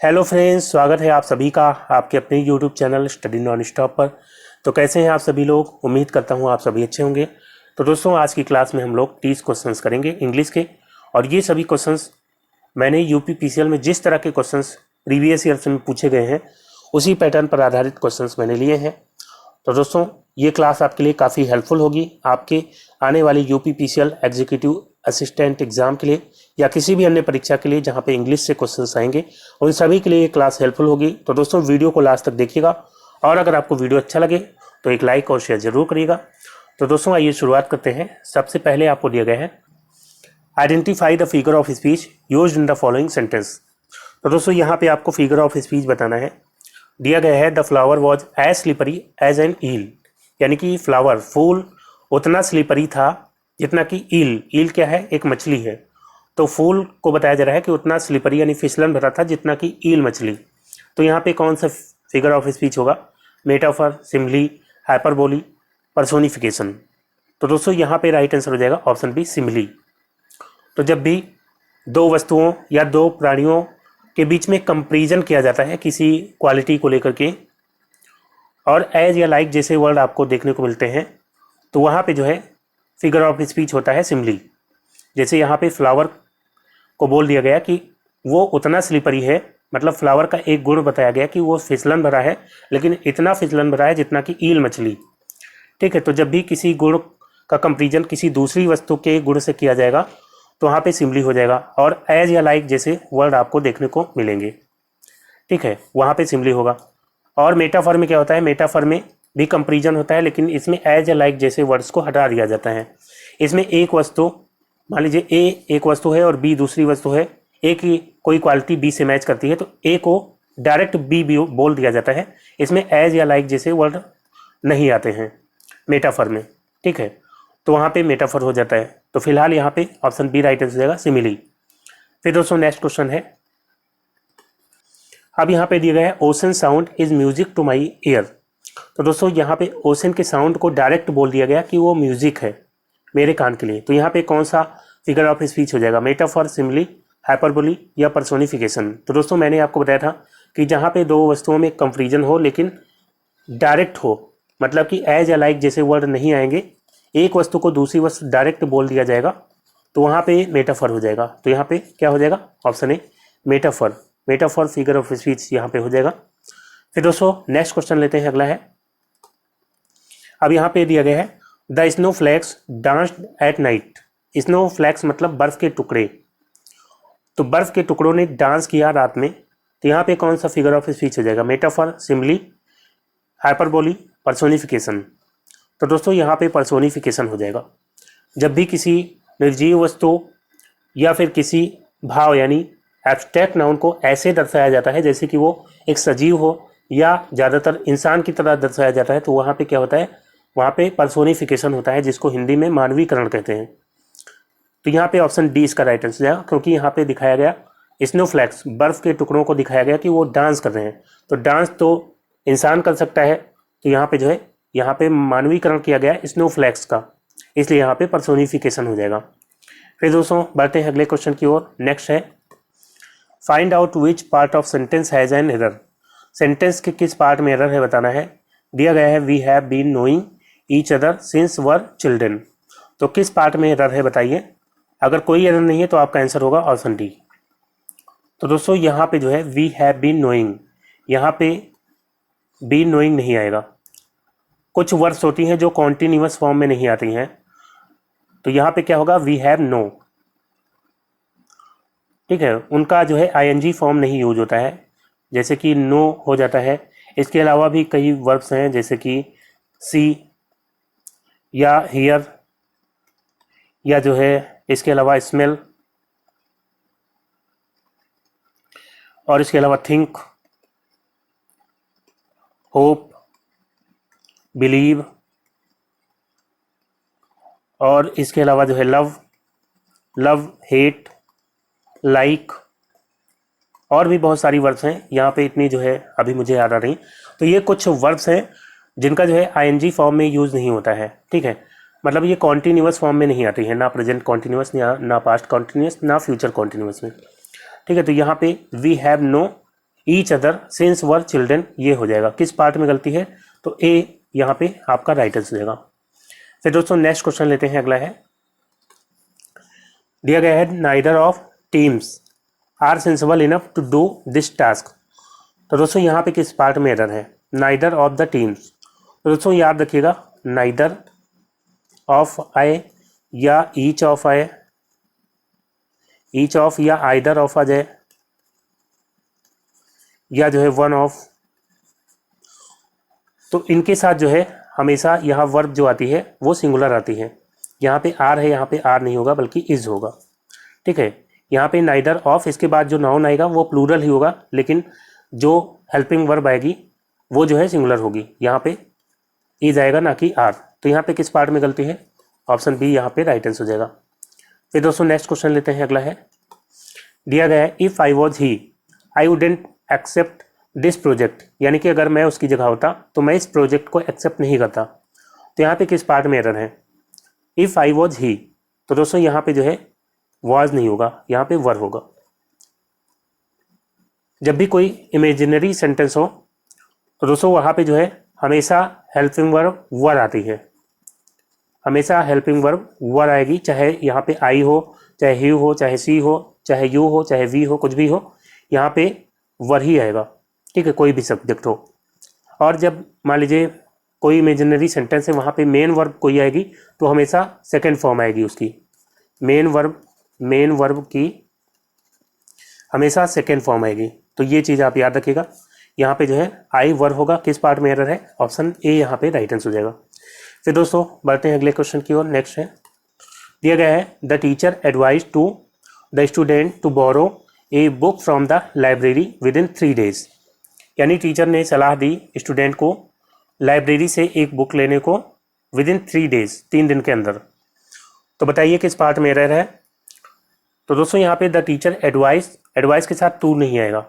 Hello friends, स्वागत है आप सभी का आपके अपने YouTube channel study non stop पर। तो कैसे हैं आप सभी लोग? उम्मीद करता हूं आप सभी अच्छे होंगे। तो दोस्तों, आज की क्लास में हम लोग 30 क्वेश्चंस करेंगे इंग्लिश के। और ये सभी क्वेश्चंस मैंने यूपीपीसीएल में जिस तरह के क्वेश्चंस प्रीवियस ईयर में पूछे गए हैं उसी पैटर्न पर आधारित क्वेश्चंस मैंने लिए हैं। तो दोस्तों, ये क्लास आपके लिए काफ़ी हेल्पफुल होगी आपके आने वाले यूपीपीसीएल एग्जीक्यूटिव असिस्टेंट एग्जाम के लिए या किसी भी अन्य परीक्षा के लिए जहां पे इंग्लिश से क्वेश्चंस आएंगे, उन सभी के लिए ये क्लास हेल्पफुल होगी। तो दोस्तों, वीडियो को लास्ट तक देखिएगा और अगर आपको वीडियो अच्छा लगे तो एक लाइक और शेयर जरूर करिएगा। तो दोस्तों, आइए शुरुआत करते हैं। सबसे पहले आपको दिया गया है identify the figure of speech used in the following sentence. तो दोस्तों, यहाँ पे आपको फिगर ऑफ स्पीच बताना है। दिया गया है the flower was as slippery as an eel, यानी कि फ्लावर फूल उतना स्लिपरी था जितना कि ईल क्या है? एक मछली है। तो फूल को बताया जा रहा है कि उतना स्लिपरी यानी फिसलन भरा था जितना कि ईल मछली। तो यहाँ पे कौन सा फिगर ऑफ स्पीच होगा? Metaphor, simile, hyperbole, personification. तो दोस्तों, यहाँ पे राइट आंसर हो जाएगा ऑप्शन बी, सिमली। तो जब भी दो वस्तुओं या दो प्राणियों के बीच में कंपैरिजन किया जाता है किसी क्वालिटी को लेकर के और एज या लाइक जैसे वर्ड आपको देखने को मिलते हैं, तो वहाँ पे जो है फिगर ऑफ स्पीच होता है सिमली। जैसे यहाँ पे फ्लावर को बोल दिया गया कि वो उतना स्लिपरी है, मतलब फ्लावर का एक गुण बताया गया कि वो फिसलन भरा है, लेकिन इतना फिसलन भरा है जितना कि ईल मछली। ठीक है, तो जब भी किसी गुण का कंपैरिजन किसी दूसरी वस्तु के गुण से किया जाएगा तो वहाँ पे सिमली हो जाएगा और एज या लाइक जैसे वर्ड आपको देखने को मिलेंगे। ठीक है, वहाँ पे सिमली होगा। और मेटाफर में क्या होता है? मेटाफर में भी कंपैरिजन होता है, लेकिन इसमें एज या लाइक जैसे वर्ड्स को हटा दिया जाता है। इसमें एक वस्तु, मान लीजिए ए एक वस्तु है और बी दूसरी वस्तु है, ए की कोई क्वालिटी बी से मैच करती है तो ए को डायरेक्ट बी बोल दिया जाता है। इसमें एज या लाइक जैसे वर्ड नहीं आते हैं मेटाफर में। ठीक है, तो वहाँ पे मेटाफर हो जाता है। तो फिलहाल यहाँ पे ऑप्शन बी राइट आंसर हो जाएगा, सिमिली। फिर दोस्तों, नेक्स्ट क्वेश्चन है। अब यहाँ पे दिया गया है ocean sound is music to my ear. तो दोस्तों, यहाँ पे ओशन के साउंड को डायरेक्ट बोल दिया गया कि वो म्यूजिक है मेरे कान के लिए। तो यहाँ पे कौन सा फिगर ऑफ स्पीच हो जाएगा? मेटाफर, सिमली, हाइपरबोली या पर्सोनिफिकेशन। तो दोस्तों, मैंने आपको बताया था कि जहाँ पे दो वस्तुओं में कंपैरिजन हो लेकिन डायरेक्ट हो, मतलब कि एज या लाइक जैसे वर्ड नहीं आएंगे, एक वस्तु को दूसरी वस्तु डायरेक्ट बोल दिया जाएगा, तो वहाँ पे मेटाफर हो जाएगा। तो यहाँ पे क्या हो जाएगा? Option A, metaphor. Metaphor figure of speech यहाँ पे हो जाएगा। फिर दोस्तों, नेक्स्ट क्वेश्चन लेते हैं, अगला है। अब यहाँ पे दिया गया है the snow flakes danced at night. Snow flakes मतलब बर्फ के टुकड़े। तो बर्फ के टुकड़ों ने डांस किया रात में। तो यहाँ पे कौन सा फिगर ऑफ स्पीच हो जाएगा? Metaphor, simile, hyperbole, personification. तो दोस्तों, यहाँ पे पर्सोनिफिकेशन हो जाएगा। जब भी किसी निर्जीव वस्तु या फिर किसी भाव यानी एब्स्ट्रैक्ट नाउन को ऐसे दर्शाया जाता है जैसे कि वो एक सजीव हो या ज़्यादातर इंसान की तरह दर्शाया जाता है, तो वहाँ पे क्या होता है? वहाँ पे पर्सोनिफिकेशन होता है, जिसको हिंदी में मानवीकरण कहते हैं। तो यहाँ पे ऑप्शन डी इसका राइट आंसर जाएगा, क्योंकि यहाँ पे दिखाया गया स्नोफ्लैक्स, बर्फ के टुकड़ों को दिखाया गया कि वो डांस कर रहे हैं। तो डांस तो इंसान कर सकता है, तो यहाँ पे जो है यहाँ पे मानवीकरण किया गया स्नोफ्लैक्स का, इसलिए यहाँ पे पर्सोनिफिकेशन हो जाएगा। फिर दोस्तों, बढ़ते हैं अगले क्वेश्चन की ओर। नेक्स्ट है find out which part of sentence has an error. Sentence के किस पार्ट में एरर है बताना है। दिया गया है we have been knowing each other since were children. तो किस पार्ट में एरर है बताइए। अगर कोई एरर नहीं है तो आपका आंसर होगा ऑप्शन डी। तो दोस्तों, यहाँ पे जो है वी हैव बीन नोइंग, यहाँ पे बीन नोइंग नहीं आएगा। कुछ वर्ड्स होती हैं जो कॉन्टिन्यूअस फॉर्म में नहीं आती हैं, तो यहाँ पे क्या होगा? We have known. ठीक है, उनका जो है आईएनजी फॉर्म नहीं यूज होता है, जैसे कि नो हो जाता है। इसके अलावा भी कई वर्ब्स हैं जैसे कि सी या हियर, या जो है इसके अलावा स्मेल, और इसके अलावा थिंक, होप, बिलीव, और इसके अलावा जो है लव, हेट, लाइक, और भी बहुत सारी वर्ब्स हैं। यहाँ पे इतनी जो है अभी मुझे याद आ रही। तो ये कुछ वर्ब्स हैं जिनका जो है आईएनजी फॉर्म में यूज़ नहीं होता है। ठीक है, मतलब ये कॉन्टिन्यूअस फॉर्म में नहीं आती है, ना प्रेजेंट कॉन्टिन्यूअस, ना पास्ट कॉन्टिन्यूअस, ना फ्यूचर कॉन्टिन्यूअस में। ठीक है, तो यहाँ पे we have known each other since were children, ये हो जाएगा। किस पार्ट में गलती है? तो ए यहाँ पे आपका राइट आंसर हो जाएगा। फिर दोस्तों नेक्स्ट क्वेश्चन लेते हैं, अगला है, दिया गया है neither of teams are sensible enough to do this task. तो दोस्तों यहाँ पे किस पार्ट में एरर है? Neither of the teams. तो दोस्तों याद रखिएगा, नाइदर ऑफ आए या ईच ऑफ आए, ईच ऑफ या आइदर ऑफ आ जाए, या जो है वन ऑफ। तो इनके साथ जो है हमेशा यहाँ वर्ब जो आती है वो सिंगुलर आती है। यहाँ पे आर है, यहाँ पे आर नहीं होगा बल्कि इज होगा। ठीक है, यहाँ पे नाइदर ऑफ, इसके बाद जो नाउन आएगा वो प्लूरल ही होगा, लेकिन जो हेल्पिंग वर्ब आएगी वो जो है सिंगुलर होगी। यहाँ पे इज आएगा ना कि आर। तो यहाँ पे किस पार्ट में गलती है? ऑप्शन बी यहाँ पे राइट आंसर हो जाएगा। फिर दोस्तों नेक्स्ट क्वेश्चन लेते हैं, अगला है, दिया गया है if I was he I wouldn't accept this project, यानी कि अगर मैं उसकी जगह होता तो मैं इस प्रोजेक्ट को एक्सेप्ट नहीं करता। तो यहाँ पे किस पार्ट में एरर है? इफ आई वॉज ही, तो दोस्तों यहाँ पे जो है वॉज नहीं होगा, यहाँ पे वर होगा। जब भी कोई इमेजिनरी सेंटेंस हो तो दोस्तों वहाँ पे जो है हमेशा हेल्पिंग वर्ब वर आती है, हमेशा हेल्पिंग वर्ब वर आएगी, चाहे यहाँ पे आई हो, चाहे ही हो, चाहे सी हो, चाहे यू हो, चाहे वी हो, कुछ भी हो, यहाँ पे वर ही आएगा। ठीक है, कोई भी सब्जेक्ट हो। और जब मान लीजिए कोई इमेजिनरी सेंटेंस है, वहाँ पे मेन वर्ब कोई आएगी तो हमेशा सेकंड फॉर्म आएगी उसकी। मेन वर्ब की हमेशा सेकंड फॉर्म आएगी। तो ये चीज़ आप याद रखिएगा। यहाँ पे जो है आई वर होगा। किस पार्ट में एरर है? ऑप्शन ए यहाँ पे राइट आंसर हो जाएगा। फिर दोस्तों बढ़ते हैं अगले क्वेश्चन की ओर। नेक्स्ट है, दिया गया है the teacher advise to the student to borrow a book from the library within 3 days, यानी टीचर ने सलाह दी स्टूडेंट को लाइब्रेरी से एक बुक लेने को विद इन 3 days, 3 दिन के अंदर। तो बताइए किस पार्ट में एरर है? तो दोस्तों यहाँ पे द टीचर एडवाइस के साथ टू नहीं आएगा।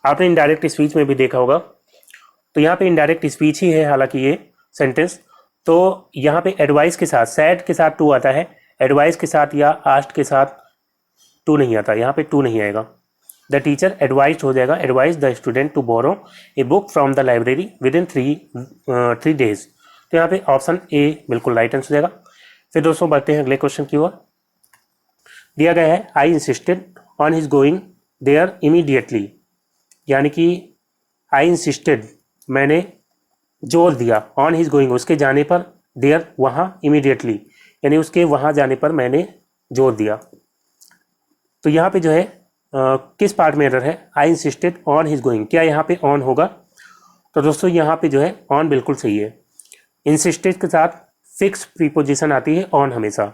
आपने इनडायरेक्ट स्पीच में भी देखा होगा, तो यहाँ पे इनडायरेक्ट स्पीच ही है हालांकि ये सेंटेंस। तो यहाँ पे एडवाइस के साथ, सैड के साथ टू आता है, एडवाइस के साथ या आस्ट के साथ टू नहीं आता। यहाँ पे टू नहीं आएगा। द टीचर एडवाइज हो जाएगा, advise the student to borrow a book from the library within 3 days। तो यहाँ पे ऑप्शन ए बिल्कुल राइट आंसर हो जाएगा। फिर दोस्तों बढ़ते हैं अगले क्वेश्चन की ओर। दिया गया है I insisted on his going there immediately, यानी कि आई इंसिस्टेड, मैंने जोर दिया, ऑन हिज गोइंग, उसके जाने पर, देयर वहाँ, इमीडिएटली यानी उसके वहाँ जाने पर मैंने जोर दिया। तो यहाँ पे जो है किस पार्ट में एरर है? I insisted on his going, क्या यहाँ पे ऑन होगा? तो दोस्तों यहाँ पे जो है ऑन बिल्कुल सही है। इंसिस्टेड के साथ फिक्स प्रीपोजिशन आती है ऑन हमेशा।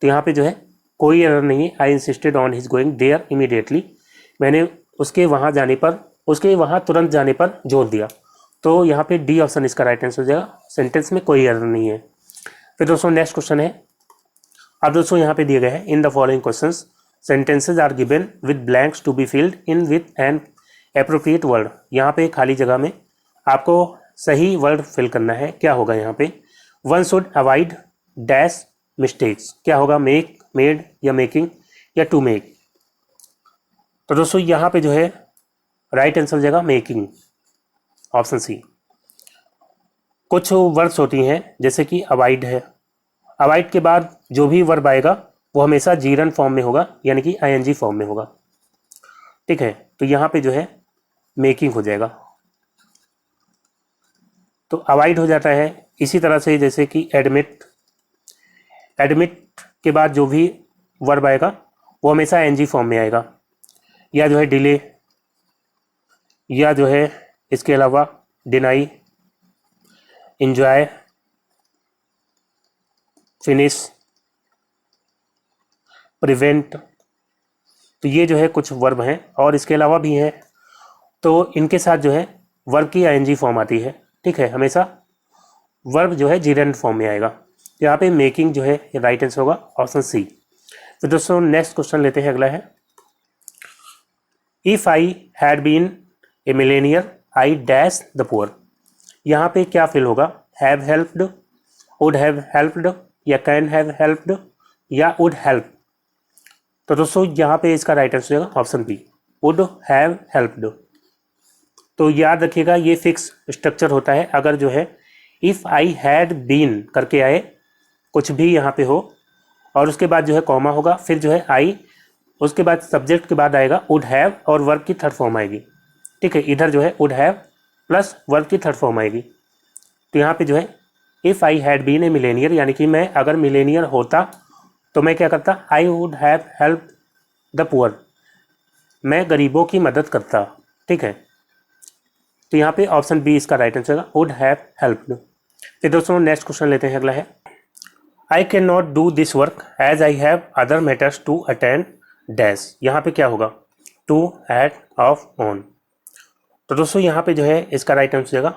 तो यहाँ पे जो है कोई एरर नहीं है। I insisted on his going there immediately, मैंने उसके वहाँ जाने पर, उसके वहाँ तुरंत जाने पर जोर दिया। तो यहाँ पे डी ऑप्शन इसका राइट आंसर हो जाएगा। सेंटेंस में कोई एरर नहीं है। फिर दोस्तों नेक्स्ट क्वेश्चन है, अब दोस्तों यहाँ पे दिए गए हैं इन the following questions sentences are given with blanks to be filled in with an appropriate word। यहाँ पे खाली जगह में आपको सही वर्ड फिल करना है। क्या होगा यहाँ पे? One should avoid dash mistakes, क्या होगा? मेक, मेड या मेकिंग या टू मेक। तो दोस्तों यहाँ पे जो है राइट आंसर हो जाएगा मेकिंग, ऑप्शन सी। कुछ वर्ड्स होती हैं जैसे कि अवॉइड है, अवॉइड के बाद जो भी वर्ब आएगा वो हमेशा जीरन फॉर्म में होगा, यानी कि आईएनजी फॉर्म में होगा। ठीक है, तो यहाँ पे जो है मेकिंग हो जाएगा। तो अवॉइड हो जाता है। इसी तरह से जैसे कि एडमिट, एडमिट के बाद जो भी वर्ब आएगा वो हमेशा आईएनजी फॉर्म में आएगा, या जो है डिले, या जो है इसके अलावा डिनाई, इंजॉय, फिनिश, प्रिवेंट। तो ये जो है कुछ वर्ब हैं और इसके अलावा भी हैं। तो इनके साथ जो है वर्ब की आईएनजी फॉर्म आती है। ठीक है, हमेशा वर्ब जो है जीरेंड फॉर्म में आएगा। यहाँ पे मेकिंग जो है राइट आंसर होगा, ऑप्शन सी। तो दोस्तों नेक्स्ट क्वेश्चन लेते हैं, अगला है, if I had been a millionaire I dash the poor. यहाँ पे क्या फिल होगा? Have helped, would have helped, या कैन हैव हेल्प्ड, या वुड हेल्प। तो दोस्तों यहाँ पे इसका राइट आंसर होगा option B, would have helped. तो याद रखिएगा ये फिक्स स्ट्रक्चर होता है। अगर जो है इफ़ आई हैड बीन करके आए, कुछ भी यहाँ पे हो, और उसके बाद जो है कॉमा होगा, फिर जो है आई, उसके बाद सब्जेक्ट के बाद आएगा वुड हैव और वर्ब की थर्ड फॉर्म आएगी। ठीक है, इधर जो है वुड हैव प्लस वर्ब की थर्ड फॉर्म आएगी। तो यहाँ पे जो है if I had been a millionaire, यानी कि मैं अगर मिलेनियर होता तो मैं क्या करता, I would have help the poor, मैं गरीबों की मदद करता। ठीक है, तो यहाँ पे ऑप्शन बी इसका राइट आंसर होगा, वुड हैव हेल्प्ड। फिर दोस्तों नेक्स्ट क्वेश्चन लेते हैं, अगला है I can not do this work as I have other matters to attend dash. यहाँ पे क्या होगा, टू, एट, ऑफ, ऑन। तो दोस्तों यहाँ पे जो है इसका राइट आंसर होगा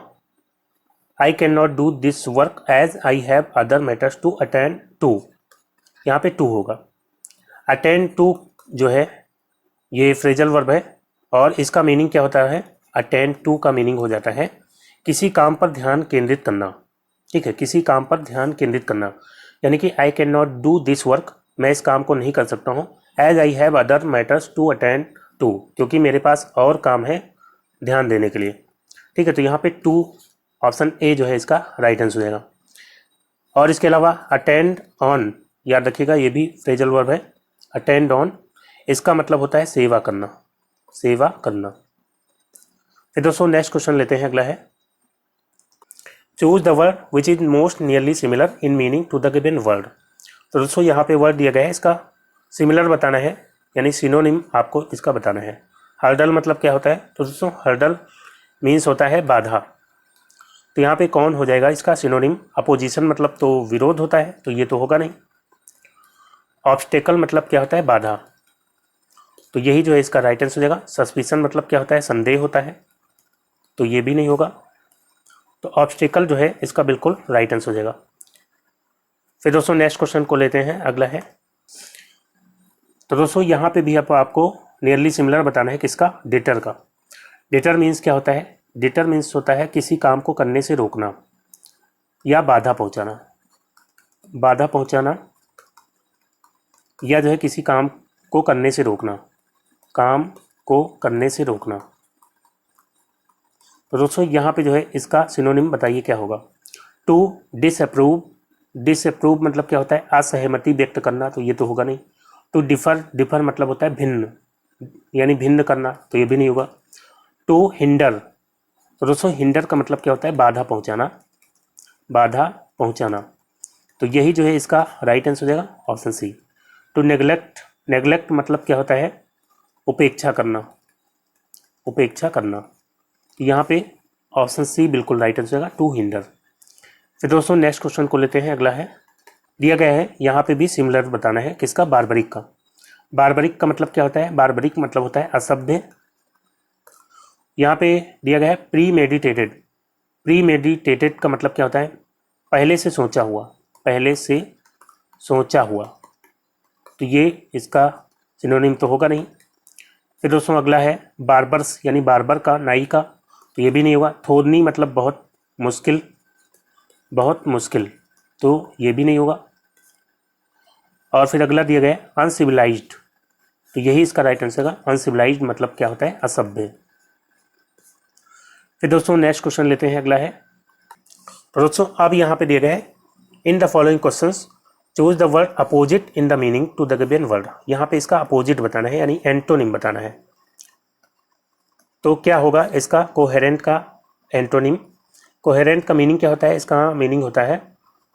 I can not do this work as I have other matters to attend to. यहाँ पे टू होगा। अटेंड टू जो है ये फ्रेजल वर्ब है, और इसका मीनिंग क्या होता है, अटेंड टू का मीनिंग हो जाता है किसी काम पर ध्यान केंद्रित करना। ठीक है, किसी काम पर ध्यान केंद्रित करना, यानी कि I can not do this work, मैं इस काम को नहीं कर सकता हूँ, as I have other matters to attend to, क्योंकि मेरे पास और काम है ध्यान देने के लिए। ठीक है, तो यहाँ पे टू, ऑप्शन ए जो है इसका राइट आंसर हो जाएगा। और इसके अलावा अटेंड ऑन, याद रखिएगा ये भी फ्रेजल वर्ब है। अटेंड ऑन इसका मतलब होता है सेवा करना, सेवा करना। फिर दोस्तों नेक्स्ट क्वेश्चन लेते हैं, अगला है choose the word which is most nearly similar in meaning to the given word. तो दोस्तों यहाँ पे वर्ड दिया गया है, इसका सिमिलर बताना है, यानी सिनोनिम आपको इसका बताना है। हर्डल मतलब क्या होता है, तो दोस्तों हर्डल मीन्स होता है बाधा। तो यहाँ पे कौन हो जाएगा इसका सिनोनिम, अपोजिशन मतलब तो विरोध होता है, तो ये तो होगा नहीं। ऑब्स्टेकल मतलब क्या होता है, बाधा, तो यही जो है इसका राइट आंसर हो जाएगा। सस्पिशन मतलब क्या होता है, संदेह होता है, तो ये भी नहीं होगा। तो ऑब्स्टेकल जो है इसका बिल्कुल राइट आंसर हो जाएगा। फिर दोस्तों नेक्स्ट क्वेश्चन को लेते हैं, अगला है तो दोस्तों यहाँ पे भी आपको नियरली सिमिलर बताना है, किसका, डिटर का। डिटर मीन्स क्या होता है, डिटर मीन्स होता है किसी काम को करने से रोकना या बाधा पहुँचाना, बाधा पहुँचाना, या जो है किसी काम को करने से रोकना, काम को करने से रोकना। तो दोस्तों यहाँ पे जो है इसका सिनोनिम बताइए क्या होगा। टू डिसअप्रूव, डिसअप्रूव मतलब क्या होता है, असहमति व्यक्त करना, तो ये तो होगा नहीं। टू डिफर, डिफर मतलब होता है भिन्न, यानी भिन्न करना, तो ये भी नहीं होगा। टू हिंडर, तो दोस्तों हिंडर का मतलब क्या होता है, बाधा पहुँचाना, बाधा पहुँचाना, तो यही जो है इसका राइट आंसर हो जाएगा, option C. To neglect, neglect मतलब क्या होता है, उपेक्षा करना, उपेक्षा करना, यहाँ पे ऑप्शन सी बिल्कुल राइट आंसर होगा, टू हिंडर। फिर दोस्तों नेक्स्ट क्वेश्चन को लेते हैं, अगला है दिया गया है, यहाँ पे भी सिमिलर बताना है, किसका, बार्बरिक का। बार्बरिक का मतलब क्या होता है, बार्बरिक मतलब होता है असभ्य। यहाँ पे दिया गया है प्री मेडिटेटेड, प्री मेडिटेटेड का मतलब क्या होता है, पहले से सोचा हुआ, पहले से सोचा हुआ, तो ये इसका सिनोनिम तो होगा नहीं। फिर दोस्तों अगला है बार्बर्स, यानी बार्बर का, नाई का, तो ये भी नहीं होगा। थोरनी मतलब बहुत मुश्किल, बहुत मुश्किल, तो ये भी नहीं होगा। और फिर अगला दिया गया है अनसिविलाइज्ड, तो यही इसका राइट आंसर होगा। अनसिविलाइज्ड मतलब क्या होता है, असभ्य। फिर दोस्तों नेक्स्ट क्वेश्चन लेते हैं, अगला है तो दोस्तों अब यहाँ पे दिया गया है in the following questions choose the word opposite in the meaning to the given word. यहाँ पे इसका अपोजिट बताना है, यानी एंटोनिम बताना है। तो क्या होगा इसका, कोहेरेंट का एंटोनिम। कोहेरेंट का मीनिंग क्या होता है, इसका मीनिंग होता है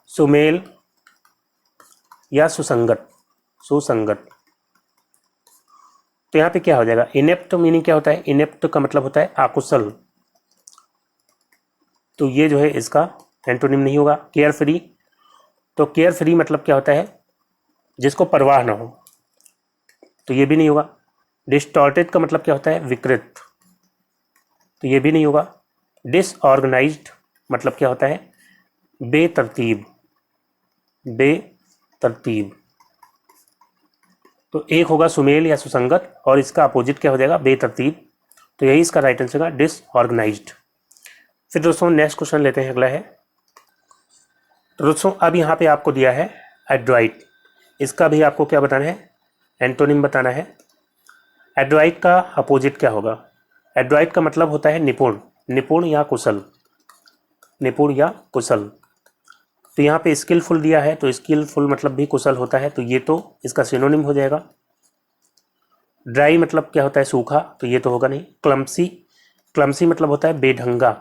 सुमेल या सुसंगत, सुसंगत। तो यहाँ पे क्या हो जाएगा, इनेप्ट मीनिंग क्या होता है, इनेप्ट का मतलब होता है अकुशल, तो ये जो है इसका एंटोनिम नहीं होगा। केयर फ्री, तो केयर फ्री मतलब क्या होता है, जिसको परवाह ना हो, तो ये भी नहीं होगा। डिस्टॉर्टेड का मतलब क्या होता है, विकृत, तो ये भी नहीं होगा। डिसऑर्गेनाइज्ड मतलब क्या होता है, बेतरतीब, बेतरतीब, तो एक होगा सुमेल या सुसंगत, और इसका अपोजिट क्या हो जाएगा, बेतरतीब, तो यही इसका राइट आंसर होगा, डिसऑर्गेनाइज्ड। फिर दोस्तों नेक्स्ट क्वेश्चन लेते हैं, अगला है तो दोस्तों अब यहाँ पे आपको दिया है एड्राइट, इसका भी आपको क्या बताना है, एंटोनिम बताना है। एड्राइट का अपोजिट क्या होगा, एडरॉइट का मतलब होता है निपुण, निपुण या कुशल, निपुण या कुशल। तो यहाँ पे स्किलफुल दिया है, तो स्किलफुल मतलब भी कुशल होता है, तो ये तो इसका सिनोनिम हो जाएगा। ड्राई मतलब क्या होता है, सूखा, तो ये तो होगा नहीं। क्लमसी, क्लमसी मतलब होता है बेढंगा,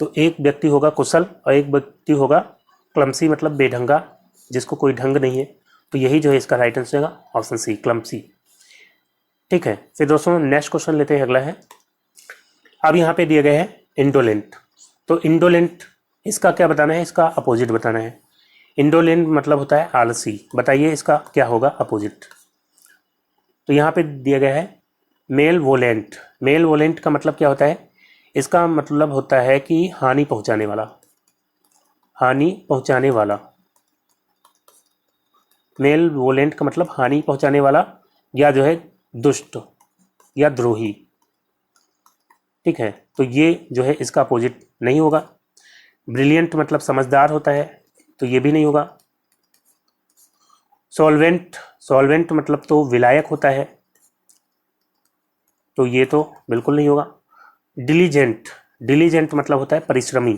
तो एक व्यक्ति होगा कुशल और एक व्यक्ति होगा क्लमसी मतलब बेढंगा, जिसको कोई ढंग नहीं है। तो यही जो है इसका राइट आंसर होगा ऑप्शन सी, क्लमसी। ठीक है, फिर दोस्तों नेक्स्ट क्वेश्चन लेते हैं, अगला है। अब यहाँ पे दिए गए हैं इंडोलेंट। तो इंडोलेंट इसका क्या बताना है, इसका अपोजिट बताना है। इंडोलेंट मतलब होता है आलसी, बताइए इसका क्या होगा अपोजिट। तो यहाँ पे दिया गया है मेल वोलेंट। मेल वोलेंट का मतलब क्या होता है, इसका मतलब होता है कि हानि पहुंचाने वाला, हानि पहुंचाने वाला। मेल वोलेंट का मतलब हानि पहुंचाने वाला या जो है दुष्ट या द्रोही। ठीक है, तो ये जो है इसका अपोजिट नहीं होगा। ब्रिलियंट मतलब समझदार होता है, तो ये भी नहीं होगा। सॉल्वेंट, सॉल्वेंट मतलब तो विलायक होता है, तो ये तो बिल्कुल नहीं होगा। डिलीजेंट, डिलीजेंट मतलब होता है परिश्रमी।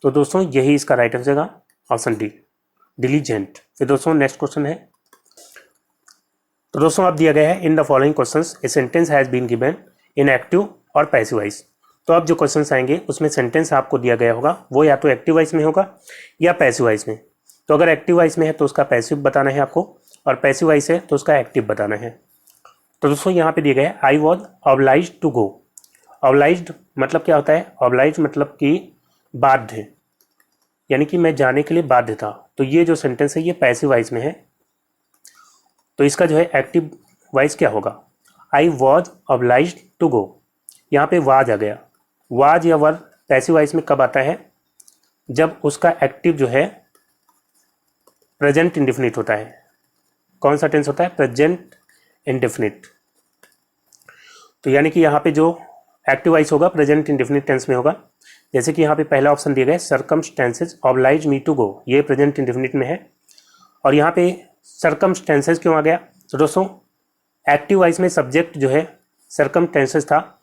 तो दोस्तों यही इसका राइट आंसर होगा ऑप्शन डी, डिलीजेंट। फिर दोस्तों नेक्स्ट क्वेश्चन है। तो दोस्तों अब दिया गया है in the following questions a sentence has been given in active और पैसिव वॉइस। तो अब जो क्वेश्चंस आएंगे उसमें सेंटेंस आपको दिया गया होगा वो या तो एक्टिव वॉइस में होगा या पैसिव वॉइस में। तो अगर एक्टिव वॉइस में है तो उसका पैसिव बताना है आपको, और पैसिव वॉइस है तो उसका एक्टिव बताना है। तो दोस्तों यहाँ पे दिया गया है I was obliged to go. Obliged मतलब क्या होता है, ऑब्लाइज्ड मतलब कि बाध्य, यानी कि मैं जाने के लिए बाध्य था। तो ये जो सेंटेंस है ये पैसिव वॉइस में है, तो इसका जो है एक्टिव वॉइस क्या होगा, I was obliged to go. यहाँ पे वाज आ गया, वाज या वर पैसिव वॉइस में कब आता है, जब उसका एक्टिव जो है प्रेजेंट इंडेफिनिट होता है। कौन सा टेंस होता है, प्रेजेंट इंडेफिनिट। तो यानी कि यहाँ पे जो एक्टिव वॉइस होगा प्रेजेंट इंडेफिनिट टेंस में होगा। जैसे कि यहाँ पे पहला ऑप्शन दिया गया है circumstances oblige me to go, ये प्रेजेंट इंडेफिनिट में है। और यहाँ पे सर्कमस्टेंसेज क्यों आ गया, तो दोस्तों एक्टिव वॉइस में सब्जेक्ट जो है सर्कमस्टेंसेज था,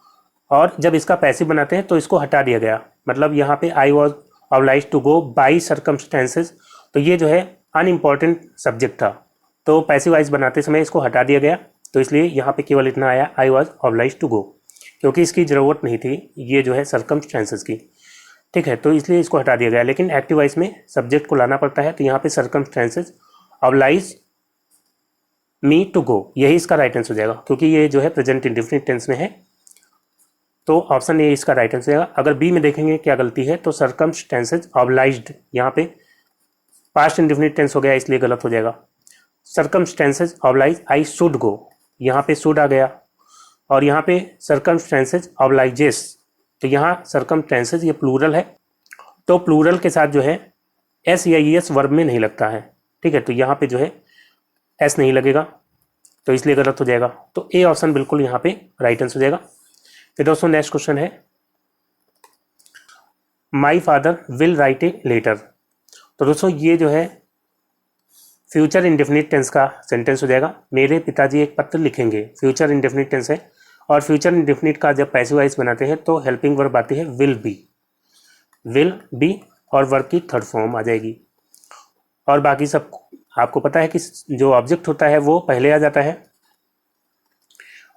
और जब इसका पैसिव बनाते हैं तो इसको हटा दिया गया। मतलब यहाँ पे I was oblige to go by circumstances, तो ये जो है अनइम्पॉर्टेंट सब्जेक्ट था, तो पैसिव वॉइस बनाते समय इसको हटा दिया गया। तो इसलिए यहाँ पे केवल इतना आया I was oblige to go, क्योंकि इसकी ज़रूरत नहीं थी ये जो है सर्कमस्टेंसेज की। ठीक है, तो इसलिए इसको हटा दिया गया। लेकिन एक्टिव वॉइस में सब्जेक्ट को लाना पड़ता है, तो यहाँ पे circumstances oblige me to go, यही इसका राइट आंसर हो जाएगा, क्योंकि ये जो है प्रेजेंट इंडेफिनिट टेंस में है। तो ऑप्शन ए इसका राइट आंसर होगा। अगर बी में देखेंगे क्या गलती है, तो सर्कमस्टेंसेज ऑब्लाइज्ड, यहाँ पे पास्ट इंडेफिनिट टेंस हो गया इसलिए गलत हो जाएगा। Circumstances oblige I should go, यहाँ पे शुड आ गया। और यहाँ पे सर्कमस्टेंसेज ऑब्लाइजेस, तो यहाँ सर्कमस्टेंसेज ये प्लूरल है, तो प्लूरल के साथ जो है एस या ई एस वर्ब में नहीं लगता है। ठीक है, तो यहाँ पे जो है एस नहीं लगेगा, तो इसलिए गलत हो जाएगा। तो ए ऑप्शन बिल्कुल यहाँ पे राइट आंसर हो जाएगा। फिर दोस्तों नेक्स्ट क्वेश्चन है my father will write a letter. तो दोस्तों ये जो है फ्यूचर इंडेफिनिट टेंस का सेंटेंस हो जाएगा, मेरे पिताजी एक पत्र लिखेंगे। फ्यूचर इंडेफिनिट टेंस है, और फ्यूचर इंडेफिनिट का जब पैसिव वॉइस बनाते हैं तो हेल्पिंग वर्ब आती है विल बी, विल बी, और वर्ब की थर्ड फॉर्म आ जाएगी। और बाकी सब आपको पता है कि जो ऑब्जेक्ट होता है वो पहले आ जाता है,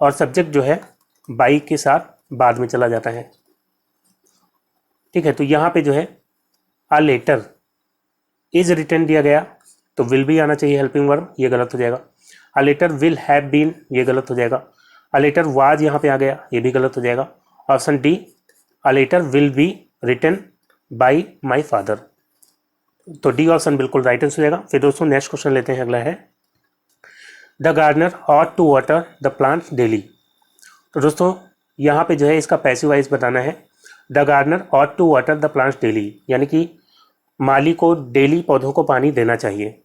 और सब्जेक्ट जो है बाई के साथ बाद में चला जाता है। ठीक है, तो यहाँ पे जो है अ लेटर इज रिटन दिया गया, तो विल भी आना चाहिए हेल्पिंग वर्ब, ये गलत हो जाएगा। A letter will have been, ये गलत हो जाएगा। अ लेटर वाज यहाँ पे आ गया, ये भी गलत हो जाएगा। Option D a letter will be written by my father, तो डी ऑप्शन बिल्कुल राइट आंसर हो जाएगा। फिर दोस्तों नेक्स्ट क्वेश्चन लेते हैं, अगला है the gardener ought to water the plants daily. तो दोस्तों यहाँ पे जो है इसका पैसिव वॉइस बताना है, the gardener ought to water the plants daily, यानी कि माली को डेली पौधों को पानी देना चाहिए।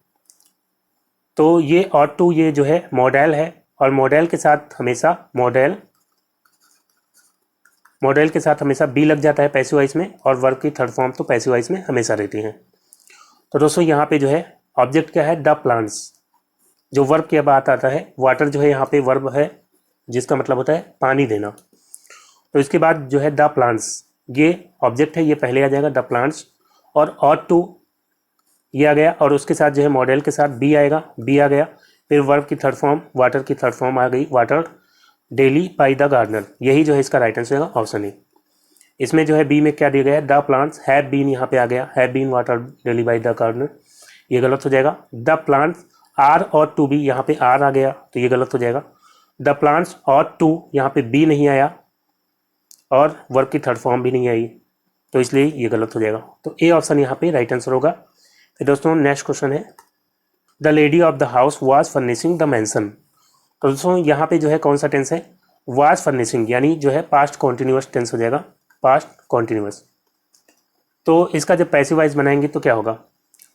तो ये ऑट टू ये जो है मॉडल है, और मॉडल के साथ हमेशा मॉडल के साथ हमेशा बी लग जाता है पैसिव वॉइस में, और वर्ब की थर्ड फॉर्म तो पैसिव वॉइस में हमेशा रहती है। तो दोस्तों यहाँ पे जो है ऑब्जेक्ट क्या है, द प्लांट्स, जो वर्ब के बाद आता है। वाटर जो है यहाँ पे वर्ब है जिसका मतलब होता है पानी देना। तो इसके बाद जो है द प्लांट्स, ये ऑब्जेक्ट है, ये पहले आ जाएगा द प्लांट्स, और ऑट टू ये आ गया, और उसके साथ जो है मॉडल के साथ बी आएगा, बी आ गया। फिर वर्ब की थर्ड फॉर्म वाटर की थर्ड फॉर्म आ गई, water daily by the gardener. यही जो है इसका राइट आंसर होगा ऑप्शन ए। इसमें जो है बी में क्या दिया गया है, द प्लांट्स हैव बीन, यहाँ पे आ गया have been water daily by the gardener, ये गलत हो जाएगा। The plants are ought to be, यहाँ पे आर आ गया तो ये गलत हो जाएगा। द प्लांट्स और टू, यहाँ पे बी नहीं आया और वर्ब की थर्ड फॉर्म भी नहीं आई, तो इसलिए ये गलत हो जाएगा। तो ए ऑप्शन यहाँ पे राइट आंसर होगा। फिर दोस्तों नेक्स्ट क्वेश्चन है, the lady of the house was furnishing the mansion. तो दोस्तों यहाँ पे जो है कौन सा टेंस है, वाज फर्निशिंग, यानी जो है पास्ट कॉन्टिन्यूअस टेंस हो जाएगा, पास्ट कॉन्टिन्यूअस। तो इसका जब पैसिव वाइज बनाएंगे तो क्या होगा,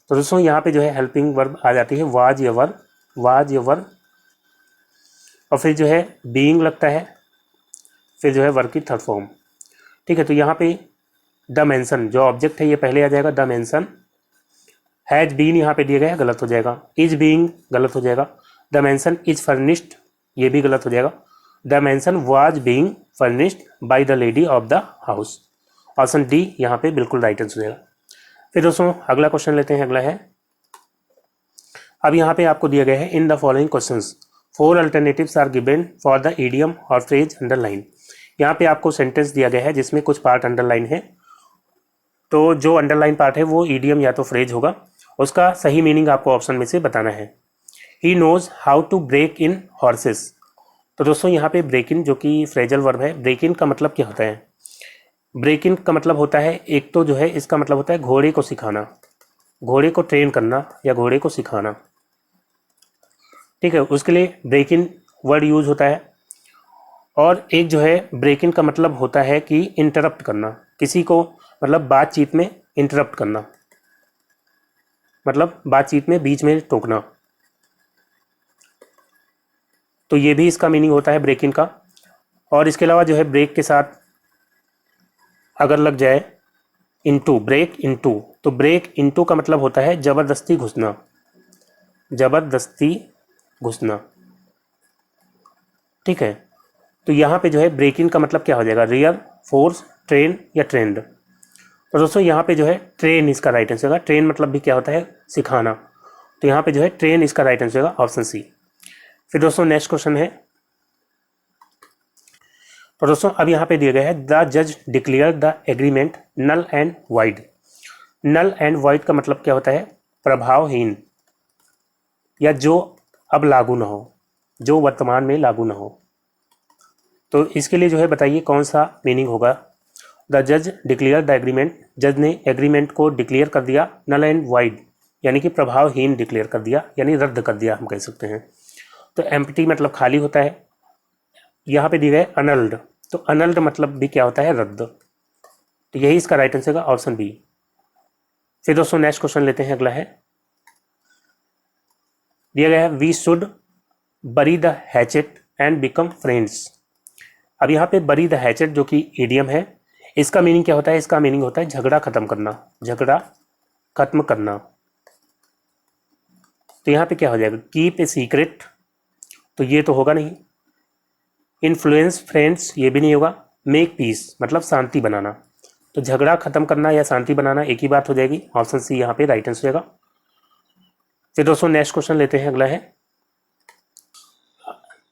तो दोस्तों यहाँ पे जो है हेल्पिंग वर्ब आ जाती है, वाज या वर्ब, वाज या वर्ब, और फिर जो है बीइंग लगता है, फिर जो है वर्ब की थर्ड फॉर्म। ठीक है, तो यहाँ पे द मेंशन जो ऑब्जेक्ट है ये पहले आ जाएगा, द मेंशन। हैज बीन यहाँ पे दिया गया है, गलत हो जाएगा। इज बीइंग गलत हो जाएगा। द मेंशन इज फर्निश्ड, ये भी गलत हो जाएगा। The mention was being furnished by the lady of the house, option D यहाँ पे बिल्कुल राइट आंसर हो जाएगा। फिर दोस्तों अगला क्वेश्चन लेते हैं, अगला है, अब यहाँ पे आपको दिया गया है, in the following questions 4 alternatives are given for the idiom or phrase underline. यहाँ पे आपको सेंटेंस दिया गया है जिसमें कुछ पार्ट अंडरलाइन है, तो जो अंडरलाइन पार्ट है वो इडियम या तो फ्रेज होगा, उसका सही मीनिंग आपको ऑप्शन में से बताना है। He knows how to break in horses. तो दोस्तों यहाँ पे ब्रेक इन जो कि फ्रेजल वर्ब है, ब्रेक इन का मतलब क्या होता है, ब्रेक इन का मतलब होता है, एक तो जो है इसका मतलब होता है घोड़े को सिखाना, घोड़े को ट्रेन करना या घोड़े को सिखाना। ठीक है, उसके लिए ब्रेक इन वर्ड यूज होता है। और एक जो है ब्रेक इन का मतलब होता है कि इंटरप्ट करना, किसी को मतलब बातचीत में इंटरप्ट करना, मतलब बातचीत में बीच में टोकना, तो ये भी इसका मीनिंग होता है ब्रेक इन का। और इसके अलावा जो है ब्रेक के साथ अगर लग जाए इनटू, ब्रेक इनटू, तो ब्रेक इनटू का मतलब होता है जबरदस्ती घुसना, जबरदस्ती घुसना। ठीक है, तो यहाँ पे जो है ब्रेक इन का मतलब क्या हो जाएगा, रियल, फोर्स, ट्रेन या ट्रेंड। तो दोस्तों यहाँ पे जो है ट्रेन इसका राइट आंसर होगा। ट्रेन मतलब भी क्या होता है, सिखाना, तो यहाँ पे जो है ट्रेन इसका राइट आंसर होगा, ऑप्शन सी। फिर दोस्तों नेक्स्ट क्वेश्चन है, तो दोस्तों अब यहाँ पे दिया गया है, द जज declare the agreement null and void. Null and void का मतलब क्या होता है, प्रभावहीन, या जो अब लागू ना हो, जो वर्तमान में लागू ना हो। तो इसके लिए जो है बताइए कौन सा मीनिंग होगा। द जज डिक्लेयर द एग्रीमेंट, जज ने एग्रीमेंट को डिक्लेयर कर दिया, नल एंड वाइड यानी कि प्रभावहीन डिक्लेयर कर दिया, यानी रद्द कर दिया हम कह सकते हैं। तो एम्प्टी मतलब खाली होता है, यहाँ पे दिए गए अनल्ड, तो अनल्ड मतलब भी क्या होता है, रद्द। तो यही इसका राइट आंसर होगा, ऑप्शन बी। फिर दोस्तों नेक्स्ट क्वेश्चन लेते हैं, अगला है, दिया गया है, we should bury the hatchet and become friends. अब यहाँ पे बरी द हैचेट जो कि इडियम है, इसका मीनिंग क्या होता है, इसका मीनिंग होता है झगड़ा खत्म करना, झगड़ा खत्म करना। तो यहाँ पे क्या हो जाएगा, कीप ए सीक्रेट, तो ये तो होगा नहीं। इन्फ्लुएंस फ्रेंड्स, ये भी नहीं होगा। मेक पीस मतलब शांति बनाना, तो झगड़ा खत्म करना या शांति बनाना एक ही बात हो जाएगी, ऑप्शन सी यहाँ पे राइट आंसर होगा। फिर दोस्तों नेक्स्ट क्वेश्चन लेते हैं, अगला है,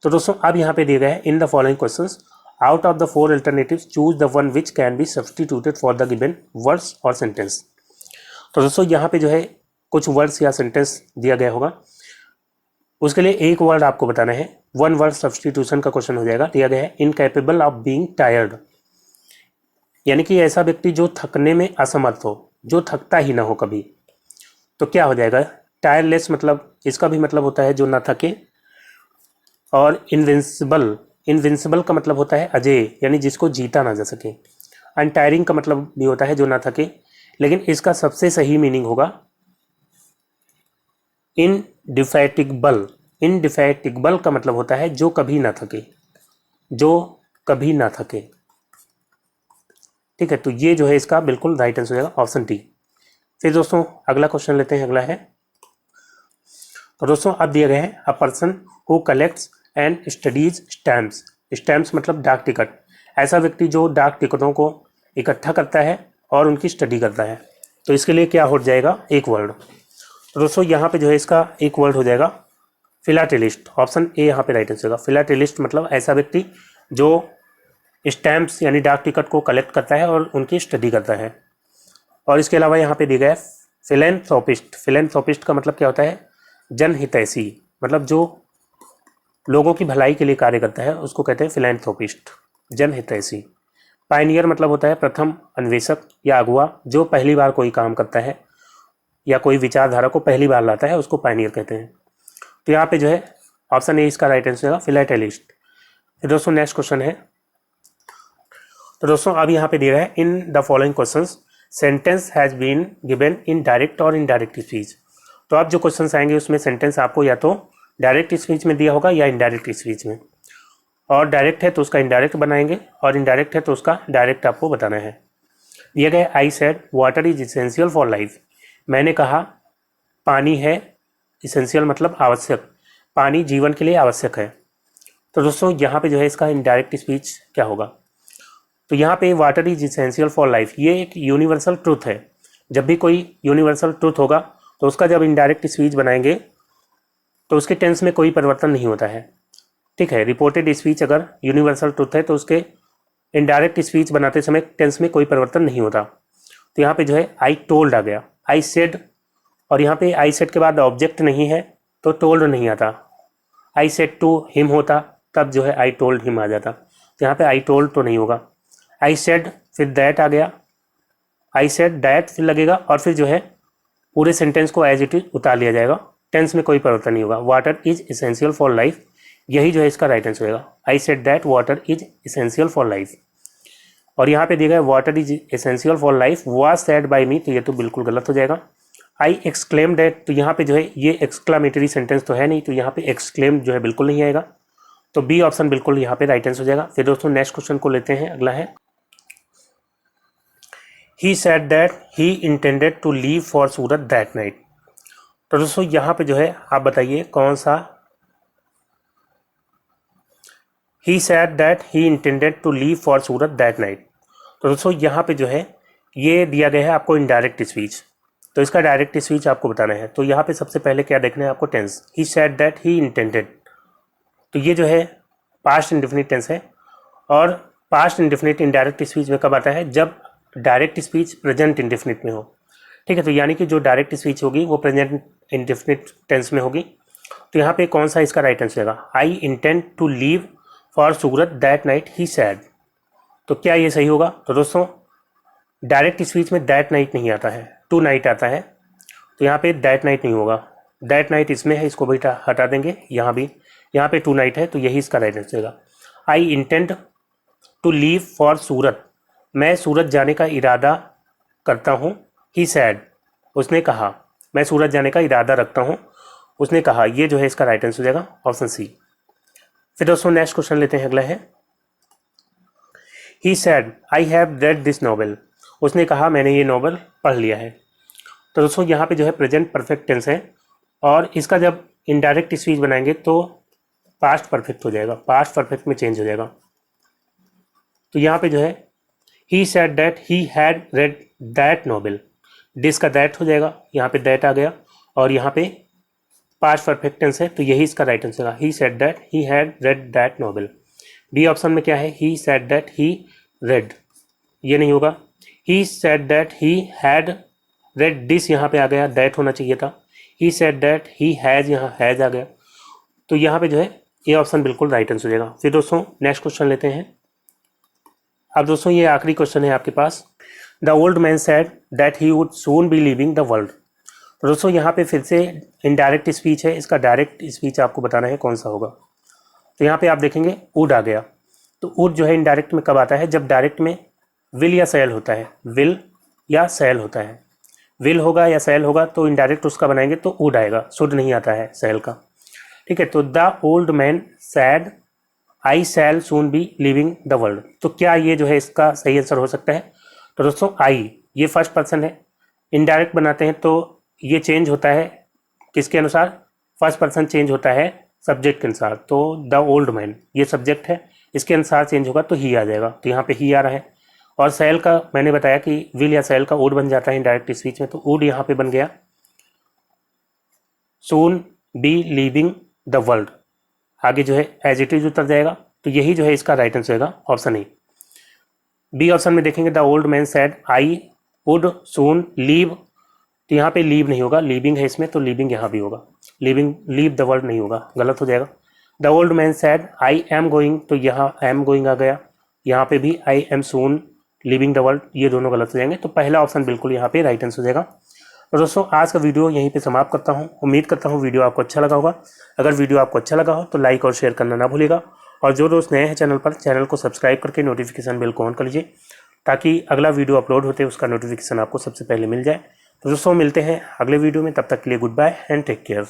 तो दोस्तों अब यहाँ पे दिया गया है, in the following questions out of the 4 alternatives choose the one which can be substituted for the given words और सेंटेंस। तो दोस्तों यहाँ पे जो है कुछ वर्ड्स या सेंटेंस दिया गया होगा, उसके लिए एक वर्ड आपको बताना है, वन वर्ड सब्स्टिट्यूशन का क्वेश्चन हो जाएगा। दिया गया है, इनकैपेबल ऑफ बीइंग टायर्ड, यानी कि ऐसा व्यक्ति जो थकने में असमर्थ हो, जो थकता ही ना हो कभी। तो क्या हो जाएगा, टायरलेस मतलब इसका भी मतलब होता है जो ना थके। और इनविंसिबल, इनविंसिबल का मतलब होता है अजेय, यानी जिसको जीता ना जा सके। अनटायरिंग का मतलब भी होता है जो ना थके, लेकिन इसका सबसे सही मीनिंग होगा इनडिफैटिगेबल। इनडिफैटिगेबल का मतलब होता है जो कभी ना थके, जो कभी ना थके। ठीक है, तो ये जो है इसका बिल्कुल राइट आंसर हो जाएगा, ऑप्शन डी। फिर दोस्तों अगला क्वेश्चन लेते हैं, अगला है, तो दोस्तों अब दिया गया है, a person who collects and studies stamps stamps मतलब डाक टिकट, ऐसा व्यक्ति जो डाक टिकटों को इकट्ठा करता है और उनकी स्टडी करता है। तो इसके लिए क्या हो जाएगा, एक वर्ड। तो दोस्तों यहाँ पे जो है इसका एक वर्ड हो जाएगा फिलाटेलिस्ट। ऑप्शन ए यहाँ पे राइट आंसर होगा। फिलाटेलिस्ट मतलब ऐसा व्यक्ति जो स्टैम्प्स यानी डाक टिकट को कलेक्ट करता है और उनकी स्टडी करता है। और इसके अलावा यहाँ पे दिया गया है फिलेंथ्रोपिस्ट। फिलेंथ्रोपिस्ट का मतलब क्या होता है, जनहितैषी, मतलब जो लोगों की भलाई के लिए कार्य करता है उसको कहते हैं फिलेंथ्रोपिस्ट, जनहितैषी। पायनियर मतलब होता है प्रथम अन्वेषक या अगुआ, जो पहली बार कोई काम करता है या कोई विचारधारा को पहली बार लाता है उसको पायनियर कहते हैं। तो यहाँ पे जो है ऑप्शन ए इसका राइट आंसर होगा, फिलाटेलिस्ट। फिर दोस्तों नेक्स्ट क्वेश्चन है, तो दोस्तों अब यहाँ पे दिया है in the following questions sentence has been given in direct or indirect speech. तो अब जो क्वेश्चंस आएंगे उसमें सेंटेंस आपको या तो डायरेक्ट स्पीच में दिया होगा या इनडायरेक्ट स्पीच में, और डायरेक्ट है तो उसका इनडायरेक्ट बनाएंगे और इनडायरेक्ट है तो उसका डायरेक्ट आपको बताना है। दिया गया I said water is essential for life. मैंने कहा पानी है, इसेंशियल मतलब आवश्यक, पानी जीवन के लिए आवश्यक है। तो दोस्तों यहाँ पे जो है इसका इनडायरेक्ट स्पीच क्या होगा, तो यहाँ पे water is essential for life ये एक यूनिवर्सल ट्रूथ है। जब भी कोई यूनिवर्सल ट्रूथ होगा तो उसका जब इनडायरेक्ट स्पीच बनाएंगे तो उसके टेंस में कोई परिवर्तन नहीं होता है। ठीक है, रिपोर्टेड स्पीच अगर यूनिवर्सल ट्रूथ है तो उसके इनडायरेक्ट स्पीच बनाते समय टेंस में कोई परिवर्तन नहीं होता। तो यहाँ पे जो है आई टोल्ड आ गया, आई सेड, और यहाँ पे आई सेड के बाद ऑब्जेक्ट नहीं है तो टोल्ड नहीं आता। आई सेड टू हिम होता तब जो है आई टोल्ड हिम आ जाता, तो यहाँ पे आई टोल्ड तो नहीं होगा। आई सेड फिर दैट आ गया, आई सेड दैट फिर लगेगा और फिर जो है पूरे सेंटेंस को एज इट इज उतार लिया जाएगा, टेंस में कोई परिवर्तन नहीं होगा। Water is essential for life, यही जो है इसका राइट आंसर होगा। I said that water is essential for life. और यहाँ पे दिया गया water is essential for life was said by me, तो ये तो बिल्कुल गलत हो जाएगा। आई एक्सक्लेम दैट, तो यहाँ पे जो है ये एक्सक्लामेटरी सेंटेंस तो है नहीं, तो यहाँ पे एक्सक्लेम जो है बिल्कुल नहीं आएगा, तो बी ऑप्शन बिल्कुल यहाँ पे राइट आंसर हो जाएगा। फिर दोस्तों नेक्स्ट क्वेश्चन को लेते हैं, अगला है he said that he intended to leave for Surat that night. तो दोस्तों यहाँ पे जो है आप बताइए कौन सा, he said that he intended to leave for Surat that night. तो दोस्तों यहाँ पे जो है ये दिया गया है आपको इनडायरेक्ट स्पीच, तो इसका डायरेक्ट स्पीच आपको बताना है। तो यहाँ पे सबसे पहले क्या देखना है आपको, tense. He said that he intended, तो ये जो है पास्ट इंडेफिनिट टेंस है, और पास्ट इंडेफिनिट इनडायरेक्ट स्पीच में कब आता है, जब डायरेक्ट स्पीच प्रेजेंट इंडेफिनिट में हो। ठीक है, तो यानी कि जो डायरेक्ट स्पीच होगी वो प्रेजेंट इंडेफिनिट टेंस में होगी। तो यहाँ पे कौन सा इसका राइट आंसर होगा, I intend to leave for Surat that night he said. तो क्या ये सही होगा, तो दोस्तों डायरेक्ट स्पीच में दैट नाइट नहीं आता है, टू नाइट आता है, तो यहाँ पे दैट नाइट नहीं होगा, दैट नाइट इसमें है, इसको भी हटा देंगे। यहाँ भी, यहाँ पे टू नाइट है, तो यही इसका राइट आंसर होगा। I intend to leave for Surat, मैं सूरत जाने का इरादा करता हूँ, ही सैड, उसने कहा, मैं सूरत जाने का इरादा रखता हूँ, उसने कहा, ये जो है इसका राइट आंसर हो जाएगा ऑप्शन सी। फिर दोस्तों नेक्स्ट क्वेश्चन लेते हैं, अगला है he said I have read this novel, उसने कहा मैंने ये नॉवल पढ़ लिया है। तो दोस्तों यहाँ पे जो है प्रेजेंट परफेक्ट टेंस है, और इसका जब इनडायरेक्ट स्पीच बनाएंगे तो पास्ट परफेक्ट हो जाएगा, पास्ट परफेक्ट में चेंज हो जाएगा। तो यहाँ पे जो है he said that he had read that novel, this का दैट हो जाएगा, यहाँ पे दैट आ गया, और यहाँ पे पास्ट परफेक्ट टेंस है, तो यही इसका राइट आंसर है, he said that he had read that novel. B option में क्या है, he said that he read, ये नहीं होगा। He said that he had read this, यहाँ पे आ गया, दैट होना चाहिए था। He said that he has, यहाँ हैज़ आ गया, तो यहाँ पे जो है ये ऑप्शन बिल्कुल राइट आंसर हो जाएगा। फिर दोस्तों नेक्स्ट क्वेश्चन लेते हैं। अब दोस्तों ये आखिरी क्वेश्चन है आपके पास। The old man said that he would soon be leaving the world. तो दोस्तों यहाँ पे फिर से इनडायरेक्ट स्पीच है, इसका डायरेक्ट स्पीच आपको बताना है कौन सा होगा। तो यहाँ पे आप देखेंगे वुड आ गया, तो वुड जो है इनडायरेक्ट में कब आता है, जब डायरेक्ट में विल या सैल होता है, विल या सैल होता है, विल होगा या सैल होगा तो इनडायरेक्ट उसका बनाएंगे तो वुड आएगा, शुड नहीं आता है सैल का। ठीक है, तो the old man said I shall soon be living the world. तो क्या ये जो है इसका सही आंसर हो सकता है, तो दोस्तों आई ये फर्स्ट पर्सन है, इनडायरेक्ट बनाते हैं तो ये चेंज होता है किसके अनुसार, फर्स्ट पर्सन चेंज होता है सब्जेक्ट के अनुसार। तो द ओल्ड मैन ये सब्जेक्ट है, इसके अनुसार चेंज होगा तो ही आ जाएगा, तो यहाँ पे ही आ रहा है। और सेल का मैंने बताया कि विल या सेल का वुड बन जाता है इनडायरेक्ट स्पीच में, तो वुड यहाँ पे बन गया सून बी लीविंग द वर्ल्ड। आगे जो है एज इट इज उतर जाएगा, तो यही जो है इसका राइट आंसर होगा ऑप्शन ए। बी ऑप्शन में देखेंगे the old man said I would soon leave, तो यहाँ पे लीव नहीं होगा, लीविंग है इसमें, तो लीविंग यहाँ भी होगा, लीविंग लीव द वर्ल्ड नहीं होगा, गलत हो जाएगा। The old man said I am going, तो यहाँ एम गोइंग आ गया, यहाँ पे भी I am soon living the world, ये दोनों गलत हो जाएंगे, तो पहला ऑप्शन बिल्कुल यहाँ पे राइट आंसर हो जाएगा। तो दोस्तों आज का वीडियो यहीं पे समाप्त करता हूँ। उम्मीद करता हूँ वीडियो आपको अच्छा लगा होगा। अगर वीडियो आपको अच्छा लगा हो तो लाइक और शेयर करना ना भूलिएगा, और जो दोस्त नए हैं चैनल पर, चैनल को सब्सक्राइब करके नोटिफिकेशन बेल को ऑन कर लीजिए, ताकि अगला वीडियो अपलोड होते उसका नोटिफिकेशन आपको सबसे पहले मिल जाए। तो दोस्तों मिलते हैं अगले वीडियो में, तब तक के लिए goodbye and take care.